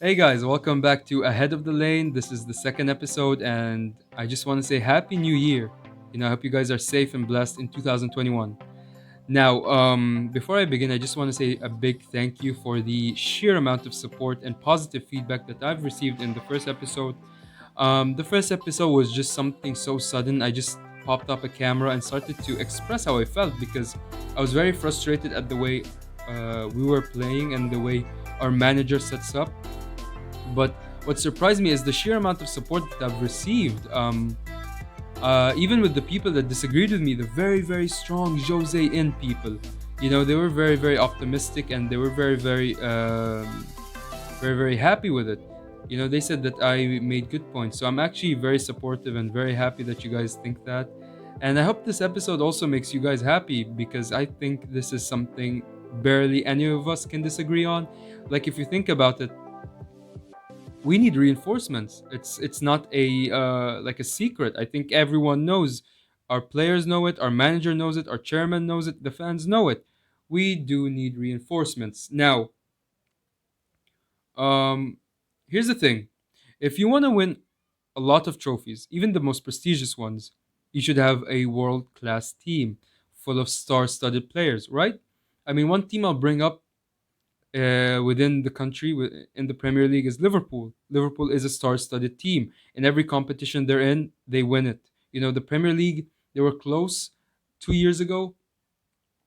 Hey guys, welcome back to Ahead of the Lane. This is the second episode, and I just want to say Happy New Year. I hope you guys are safe and blessed in 2021. Now, before I begin, I just want to say a big thank you for the sheer amount of support and positive feedback that I've received in the first episode. The first episode was just something so sudden. I just popped up a camera and started to express how I felt because I was very frustrated at the way we were playing and the way our manager sets up. But what surprised me is the sheer amount of support that I've received. Even with the people that disagreed with me, the very, very strong Jose in people, they were very, very optimistic and they were very, very, very happy with it. They said that I made good points. So I'm actually very supportive and very happy that you guys think that. And I hope this episode also makes you guys happy because I think this is something barely any of us can disagree on. Like, if you think about it, we need reinforcements. It's not a like a secret. I think everyone knows. Our players know it. Our manager knows it. Our chairman knows it. The fans know it. We do need reinforcements. Now, um, here's the thing: if you want to win a lot of trophies, even the most prestigious ones, you should have a world-class team full of star-studded players, right? I mean, one team I'll bring up within the country in the Premier League is Liverpool. Liverpool is a star-studded team. In every competition they're in, they win it. The Premier League, they were close 2 years ago,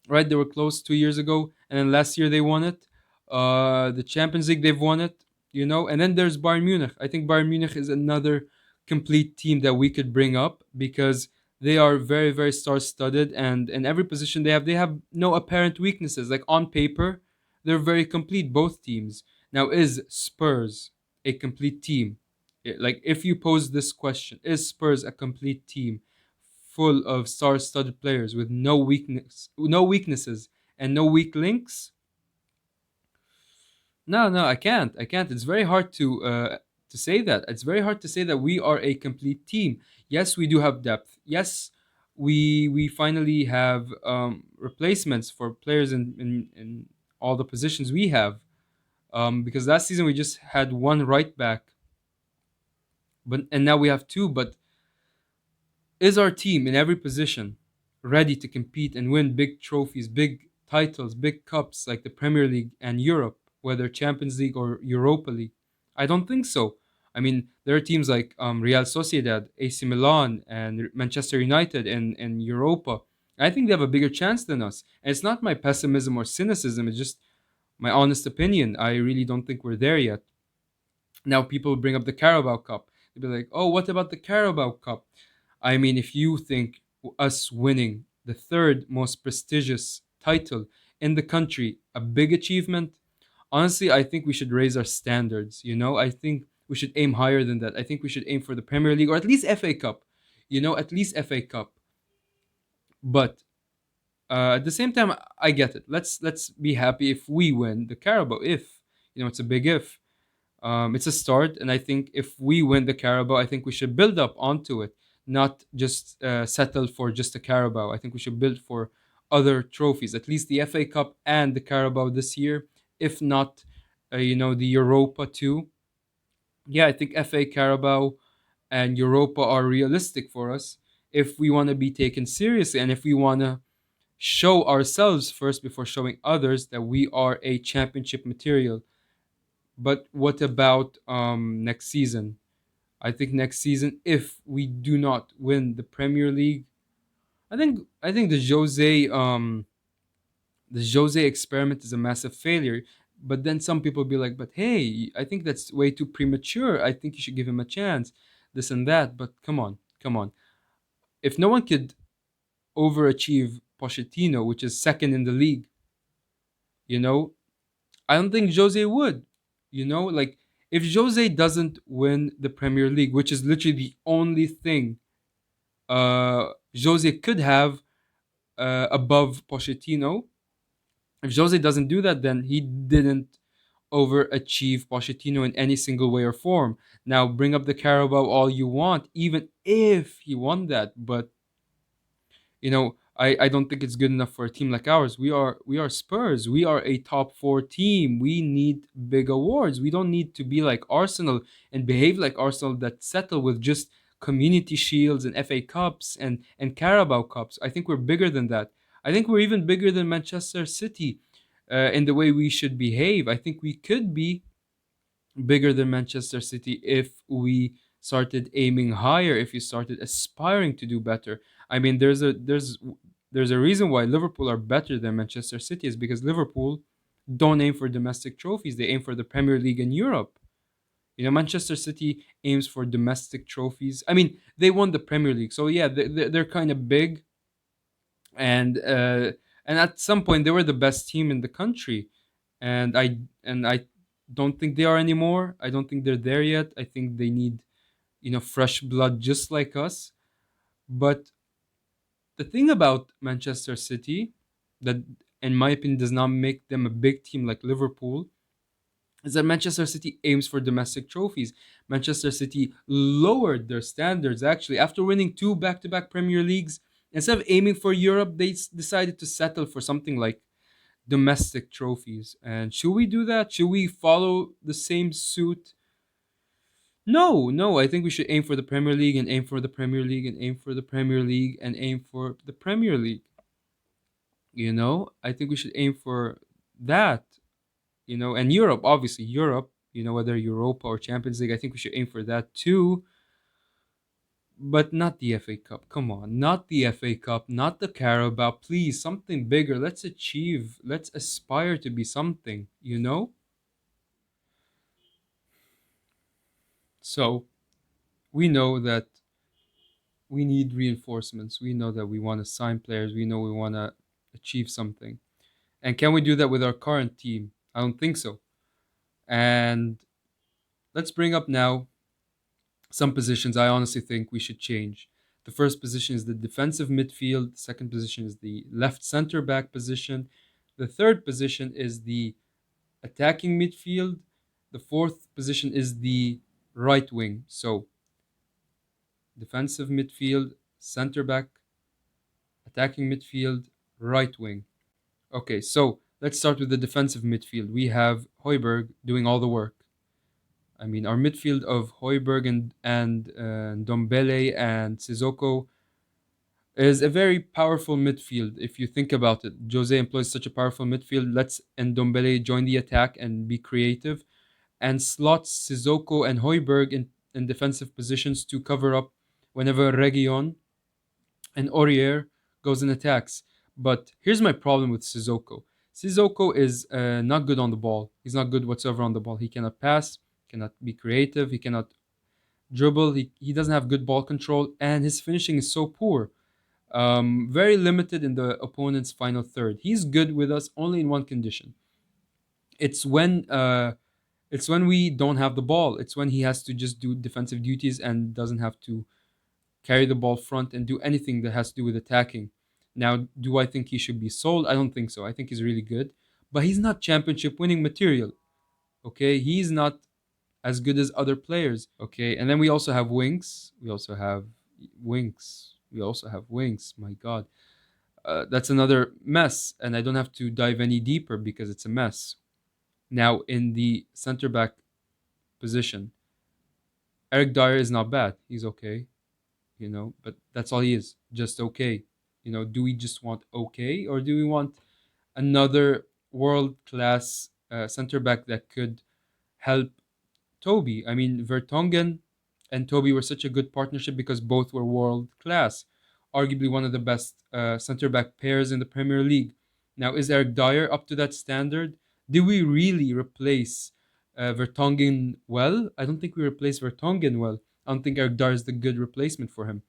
right? They were close 2 years ago, and then last year they won it. The Champions League, they've won it. And then there's Bayern Munich. I think Bayern Munich is another complete team that we could bring up because they are very, very star-studded, and in every position they have no apparent weaknesses. Like, on paper, they're very complete, both teams. Now, is Spurs a complete team? Like, if you pose this question, is Spurs a complete team full of star-studded players with no weaknesses, and no weak links? No, no, I can't. I can't. It's very hard to say that. It's very hard to say that we are a complete team. Yes, we do have depth. Yes, we finally have replacements for players in all the positions we have. Because last season we just had one right back, and now we have two. But is our team in every position ready to compete and win big trophies, big titles, big cups like the Premier League and Europe, whether Champions League or Europa League? I don't think so. I mean, there are teams like Real Sociedad, AC Milan, and Manchester United in Europa. I think they have a bigger chance than us. And it's not my pessimism or cynicism, it's just my honest opinion. I really don't think we're there yet. Now, people bring up the Carabao Cup. They'll be like, oh, what about the Carabao Cup? I mean, if you think us winning the third most prestigious title in the country a big achievement, honestly, I think we should raise our standards. I think we should aim higher than that. I think we should aim for the Premier League or at least FA Cup. At least FA Cup. But at the same time, I get it. Let's be happy if we win the Carabao. If it's a big if. It's a start, and I think if we win the Carabao, I think we should build up onto it, not just settle for just the Carabao. I think we should build for other trophies, at least the FA Cup and the Carabao this year, if not, the Europa too. Yeah, I think FA, Carabao, and Europa are realistic for us if we want to be taken seriously and if we want to show ourselves first before showing others that we are a championship material. But what about next season? I think next season, if we do not win the Premier League, I think the Jose experiment is a massive failure. But then some people be like, but hey, I think that's way too premature. I think you should give him a chance, this and that. But come on, come on. If no one could overachieve Pochettino, which is second in the league, you know, I don't think Jose would. Like, if Jose doesn't win the Premier League, which is literally the only thing Jose could have above Pochettino, if Jose doesn't do that, then he didn't overachieve Pochettino in any single way or form. Now, bring up the Carabao all you want, even if he won that, but I don't think it's good enough for a team like ours. We are Spurs. We are a top four team. We need big awards. We don't need to be like Arsenal and behave like Arsenal that settle with just community shields and FA Cups and Carabao Cups. I think we're bigger than that. I think we're even bigger than Manchester City in the way we should behave. I think we could be bigger than Manchester City if we started aiming higher, if we started aspiring to do better. I mean, there's a reason why Liverpool are better than Manchester City is because Liverpool don't aim for domestic trophies; they aim for the Premier League in Europe. You know, Manchester City aims for domestic trophies. I mean, they won the Premier League, so yeah, they're kind of big, and and at some point they were the best team in the country, and I don't think they are anymore. I don't think they're there yet. I think they need, fresh blood just like us. But the thing about Manchester City that, in my opinion, does not make them a big team like Liverpool is that Manchester City aims for domestic trophies. Manchester City lowered their standards actually after winning two back-to-back Premier Leagues. Instead of aiming for Europe, they decided to settle for something like domestic trophies. And should we do that? Should we follow the same suit? No, no. I think we should aim for the Premier League and aim for the Premier League and aim for the Premier League and aim for the Premier League. I think we should aim for that. And Europe, obviously, Europe. Whether Europa or Champions League, I think we should aim for that too. But not the FA Cup. Come on, not the FA Cup, not the Carabao. Please, something bigger. Let's achieve. Let's aspire to be something. So we know that we need reinforcements. We know that we want to sign players. We know we want to achieve something. And can we do that with our current team? I don't think so. And let's bring up now some positions I honestly think we should change. The first position is the defensive midfield. The second position is the left center back position. The third position is the attacking midfield. The fourth position is the right wing. So, defensive midfield, center back, attacking midfield, right wing. Okay, so let's start with the defensive midfield. We have Hoiberg doing all the work. I mean, our midfield of Hoiberg and Dombele and Sissoko is a very powerful midfield. If you think about it, Jose employs such a powerful midfield. Let's Ndombele join the attack and be creative, and slots Sissoko and Hoiberg in defensive positions to cover up whenever Region and Aurier goes and attacks. But here's my problem with Sissoko. Sissoko is not good on the ball. He's not good whatsoever on the ball. He cannot pass, cannot be creative, he cannot dribble, he doesn't have good ball control, and his finishing is so poor. Very limited in the opponent's final third. He's good with us only in one condition. It's when we don't have the ball. It's when he has to just do defensive duties and doesn't have to carry the ball front and do anything that has to do with attacking. Now, do I think he should be sold? I don't think so. I think he's really good, but he's not championship winning material. Okay, he's not as good as other players. Okay, and then we also have wings. We also have wings. My God, that's another mess, and I don't have to dive any deeper because it's a mess. Now, in the center back position, Eric Dyer is not bad. He's okay, but that's all he is. Just okay. Do we just want okay, or do we want another world class center back that could help Toby? I mean, Vertonghen and Toby were such a good partnership because both were world class, arguably one of the best center back pairs in the Premier League. Now, is Eric Dyer up to that standard? Did we really replace Vertonghen well? I don't think we replaced Vertonghen well. I don't think Eric Dyer is the good replacement for him.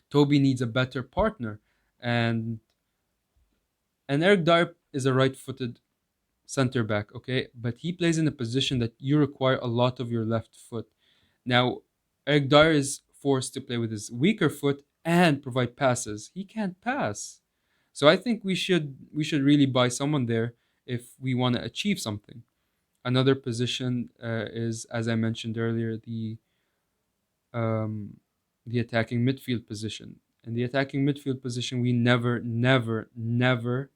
Toby needs a better partner, and Eric Dyer is a right-footed center back, okay, but he plays in a position that you require a lot of your left foot. Now, Eric Dyer is forced to play with his weaker foot and provide passes. He can't pass. So I think we should really buy someone there if we want to achieve something. Another position is, as I mentioned earlier, um, the attacking midfield position. In the attacking midfield position, we never, never, never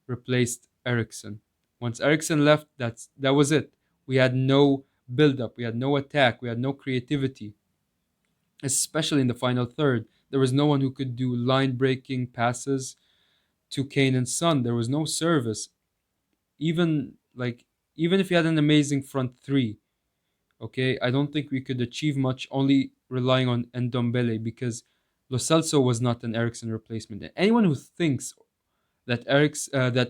replaced Ericsson. Once Ericsson left, that was it. We had no build up, we had no attack, we had no creativity, especially in the final third. There was no one who could do line breaking passes to Kane and Son. There was no service. Even even if you had an amazing front three, okay, I don't think we could achieve much only relying on Ndombele because Lo Celso was not an Ericsson replacement. And anyone who thinks that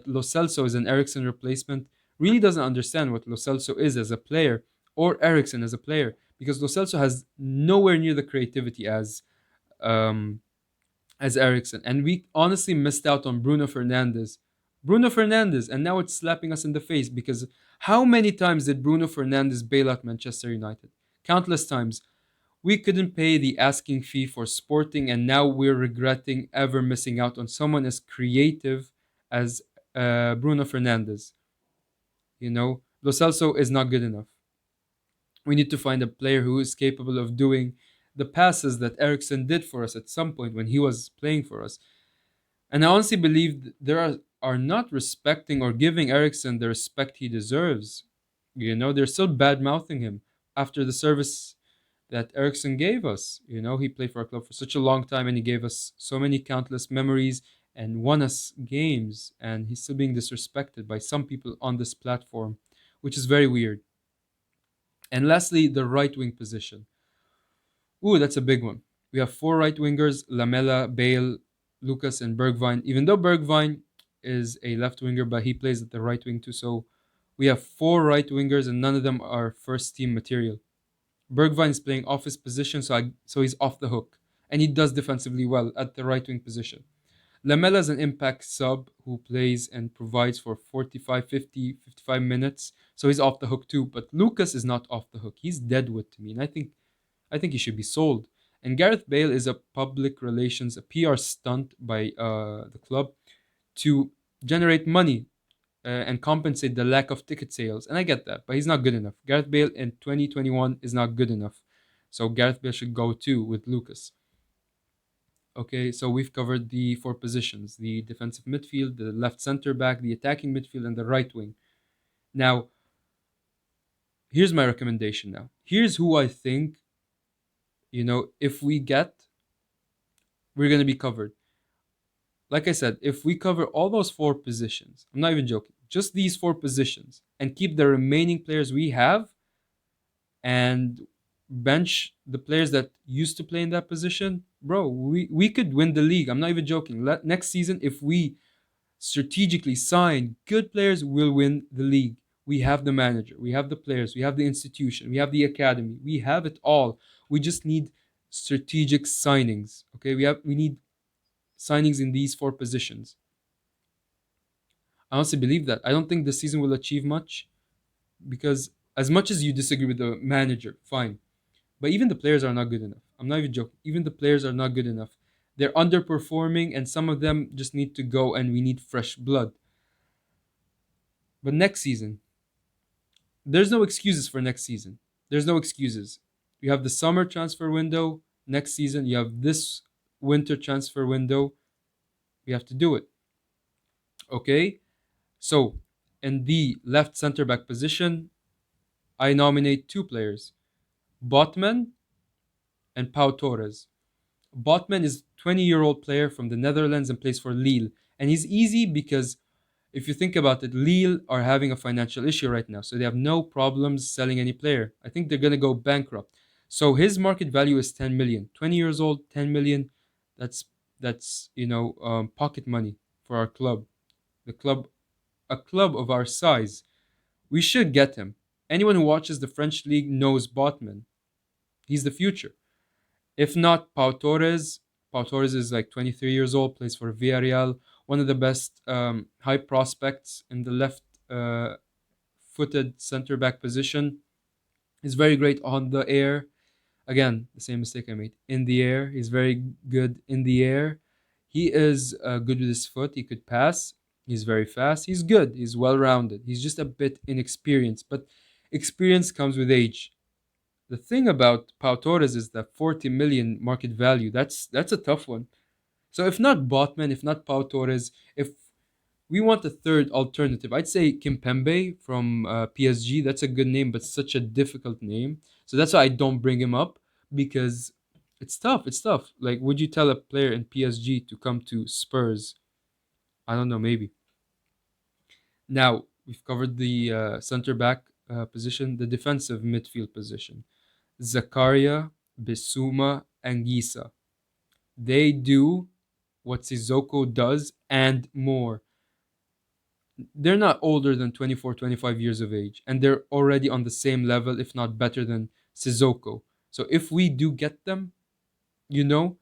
Lo Celso is an Ericsson replacement really doesn't understand what Lo Celso is as a player or Ericsson as a player because Lo Celso has nowhere near the creativity um, as Ericsson, and we honestly missed out on Bruno Fernandes. Bruno Fernandes, and now it's slapping us in the face because how many times did Bruno Fernandes bail out Manchester United? Countless times. We couldn't pay the asking fee for Sporting, and now we're regretting ever missing out on someone as creative as Bruno Fernandes. You know, Lo Celso is not good enough. We need to find a player who is capable of doing the passes that Ericsson did for us at some point when he was playing for us. And I honestly believe are not respecting or giving Ericsson the respect he deserves. You know, they're still bad mouthing him after the service that Ericsson gave us. You know, he played for our club for such a long time and he gave us so many countless memories and won us games. And he's still being disrespected by some people on this platform, which is very weird. And lastly, the right wing position. Ooh, that's a big one. We have four right wingers: Lamela, Bale, Lucas, and Bergwijn. Even though Bergwijn is a left winger, but he plays at the right wing too. So we have four right wingers, and none of them are first team material. Bergwijn is playing off his position, so he's off the hook, and he does defensively well at the right wing position. Lamela is an impact sub who plays and provides for 45, 50, 55 minutes, so he's off the hook too. But Lucas is not off the hook. He's dead wood to me, and I think he should be sold. And Gareth Bale is a public relations, a PR stunt by the club to generate money and compensate the lack of ticket sales. And I get that, but he's not good enough. Gareth Bale in 2021 is not good enough. So Gareth Bale should go too with Lucas. Okay, so we've covered the four positions: the defensive midfield, the left center back, the attacking midfield, and the right wing. Now, here's my recommendation now. Here's who I think, if we get, we're going to be covered. Like I said, if we cover all those four positions, I'm not even joking, just these four positions, and keep the remaining players we have and bench the players that used to play in that position, bro, we could win the league. I'm not even joking. Next season, if we strategically sign good players, we'll win the league. We have the manager, we have the players, we have the institution, we have the academy, we have it all. We just need strategic signings. Okay, we need signings in these four positions. I honestly believe that. I don't think the season will achieve much because as much as you disagree with the manager, fine. But even the players are not good enough. I'm not even joking. Even the players are not good enough. They're underperforming and some of them just need to go and we need fresh blood. But next season, there's no excuses for next season. There's no excuses. You have the summer transfer window. Next season, you have this winter transfer window. We have to do it. Okay? So, in the left center back position, I nominate two players, Botman and Pau Torres. Botman is a 20-year-old player from the Netherlands and plays for Lille. And he's easy because if you think about it, Lille are having a financial issue right now. So they have no problems selling any player. I think they're going to go bankrupt. So his market value is 10 million. 20 years old, 10 million. That's pocket money for our club. The club, a club of our size. We should get him. Anyone who watches the French league knows Botman. He's the future. If not, Pau Torres. Pau Torres is like 23 years old, plays for Villarreal, one of the best high prospects in the left footed center back position. He's very great on the air. Again, the same mistake I made. In the air, he's very good in the air. He is good with his foot. He could pass. He's very fast. He's good. He's well rounded. He's just a bit inexperienced, but experience comes with age. The thing about Pau Torres is that 40 million market value. That's a tough one. So if not Botman, if not Pau Torres, if we want a third alternative, I'd say Kimpembe from PSG. That's a good name, but such a difficult name. So that's why I don't bring him up because it's tough. It's tough. Like, would you tell a player in PSG to come to Spurs? I don't know. Maybe. Now we've covered the center back position, the defensive midfield position. Zakaria, Bissouma, and Gisa. They do what Sissoko does and more. They're not older than 24, 25 years of age, and they're already on the same level, if not better than Sissoko. So if we do get them, you know,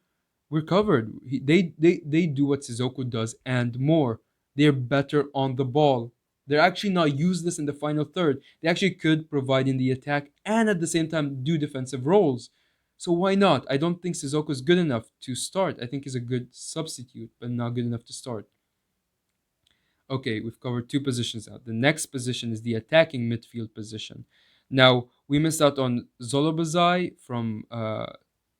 we're covered. They do what Sissoko does and more. They're better on the ball. They're actually not useless in the final third. They actually could provide in the attack and at the same time do defensive roles. So why not? I don't think Sissoko is good enough to start. I think he's a good substitute, but not good enough to start. Okay, we've covered two positions now. The next position is the attacking midfield position. Now, we missed out on Zolobazai from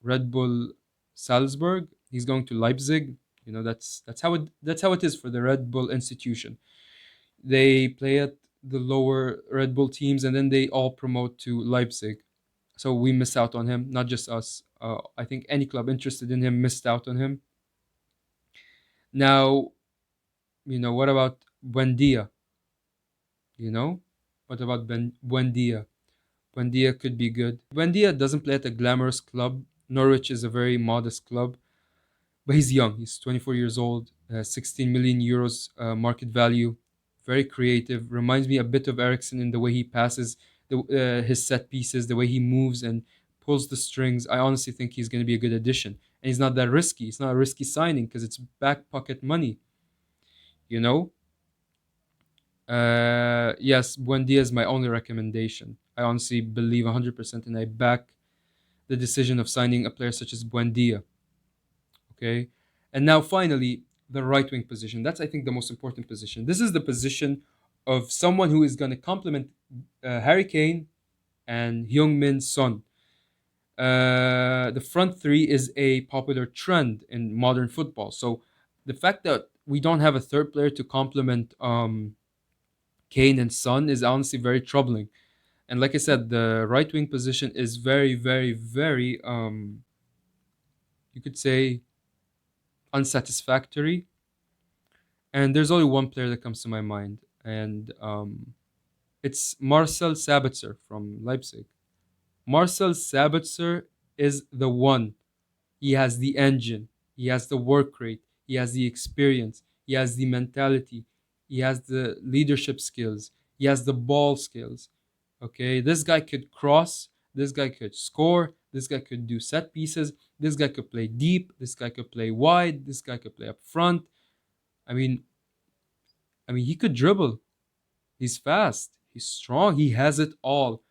Red Bull Salzburg. He's going to Leipzig. You know, that's how it is for the Red Bull institution. They play at the lower Red Bull teams and then they all promote to Leipzig. So we missed out on him, not just us. I think any club interested in him missed out on him. Now, what about Buendia? You know? What about Buendia? Buendia could be good. Buendia doesn't play at a glamorous club. Norwich is a very modest club, but he's young. He's 24 years old, 16 million euros market value. Very creative. Reminds me a bit of Ericsson in the way he passes, his set pieces, the way he moves and pulls the strings. I honestly think he's going to be a good addition. And he's not that risky. It's not a risky signing because it's back pocket money. You know? Yes, Buendia is my only recommendation. I honestly believe 100% and I back the decision of signing a player such as Buendia. Okay? And now finally, the right wing position. That's, I think, the most important position. This is the position of someone who is going to complement Harry Kane and Heung-min Son. The front three is a popular trend in modern football. So the fact that we don't have a third player to complement Kane and Son is honestly very troubling. And like I said, the right wing position is very, very, very, you could say, unsatisfactory. And there's only one player that comes to my mind, and it's Marcel Sabitzer from Leipzig. Marcel Sabitzer is the one. He has the engine, he has the work rate, he has the experience, he has the mentality, he has the leadership skills, he has the ball skills. Okay, this guy could cross, this guy could score, this guy could do set pieces, this guy could play deep, this guy could play wide, this guy could play up front. I mean, he could dribble. He's fast. He's strong. He has it all.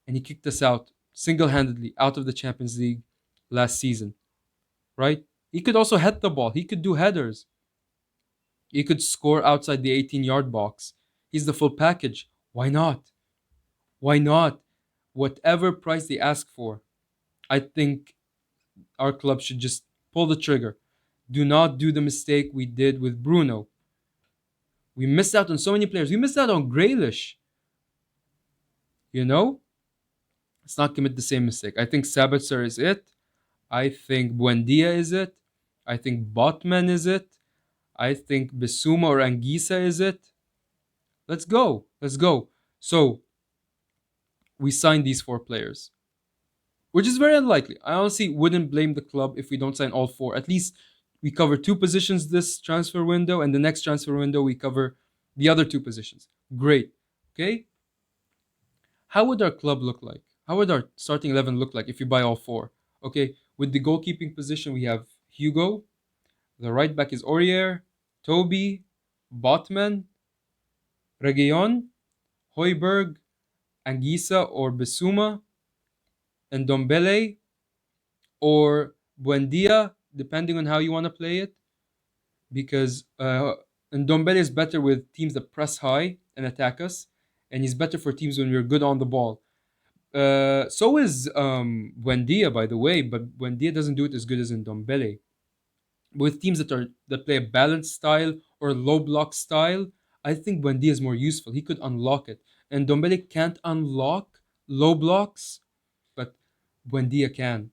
And he kicked us out single-handedly out of the Champions League last season, right? He could also head the ball. He could do headers. He could score outside the 18-yard box. He's the full package. Why not? Why not? Whatever price they ask for, I think our club should just pull the trigger. Do not do the mistake we did with Bruno. We missed out on so many players. We missed out on Grealish. You know? Let's not commit the same mistake. I think Sabitzer is it. I think Buendia is it. I think Botman is it. I think Bissouma or Anguissa is it. Let's go. Let's go. So, we signed these four players, which is very unlikely. I honestly wouldn't blame the club if we don't sign all four. At least we cover two positions this transfer window, and the next transfer window we cover the other two positions. Great. Okay? How would our club look like? How would our starting 11 look like if you buy all four? Okay, with the goalkeeping position, we have Hugo. The right back is Aurier, Toby, Botman, Reguilon, Hoiberg, Anguissa or Bissouma, and Dombele or Buendia, depending on how you want to play it. Because Ndombele is better with teams that press high and attack us, and he's better for teams when we're good on the ball. So is Buendia, by the way, but Buendia doesn't do it as good as in Ndombele. With teams that play a balanced style or low block style, I think Buendia is more useful. He could unlock it, and Ndombele can't unlock low blocks, but Buendia can.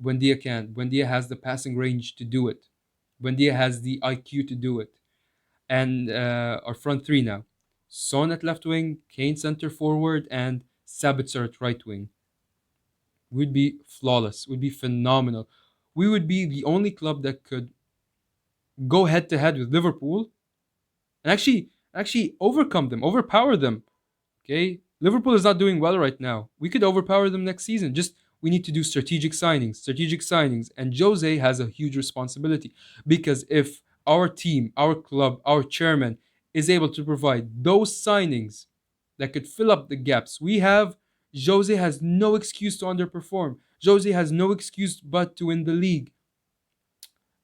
Buendia can. Buendia has the passing range to do it. Buendia has the IQ to do it. And our front three now: Son at left wing, Kane center forward, and Sabitzer at right wing would be flawless, would be phenomenal. We would be the only club that could go head to head with Liverpool and actually overcome them, overpower them. Okay, Liverpool is not doing well right now. We could overpower them next season. Just we need to do strategic signings, and Jose has a huge responsibility because if our team, our club, our chairman is able to provide those signings that could fill up the gaps we have, Jose has no excuse to underperform. Jose has no excuse but to win the league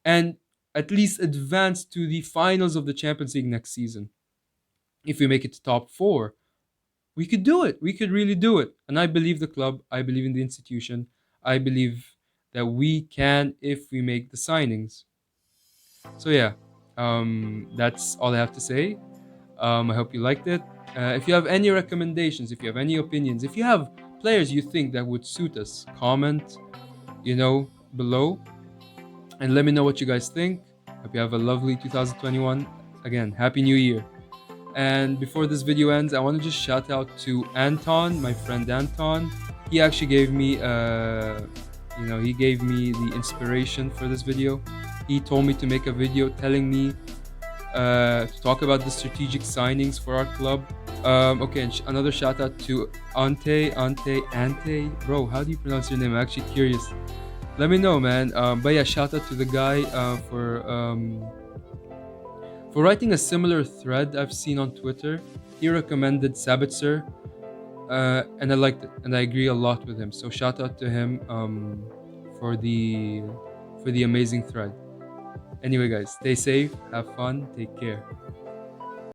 and at least advance to the finals of the Champions League next season. If we make it to top four, we could do it. We could really do it. And I believe the club. I believe in the institution. I believe that we can if we make the signings. So yeah, that's all I have to say. I hope you liked it. If you have any recommendations, if you have any opinions, if you have players you think that would suit us, comment, below, and let me know what you guys think. Hope you have a lovely 2021. Again, Happy New Year. And before this video ends, I want to just shout out to Anton, my friend Anton. He actually gave me, he gave me the inspiration for this video. He told me to make a video telling me to talk about the strategic signings for our club. Okay, and another shout out to Ante. Bro, how do you pronounce your name? I'm actually curious. Let me know, man. But yeah, shout out to the guy for writing a similar thread I've seen on Twitter. He recommended Sabitzer, and I liked it, and I agree a lot with him. So shout out to him for the amazing thread. Anyway, guys, stay safe, have fun, take care.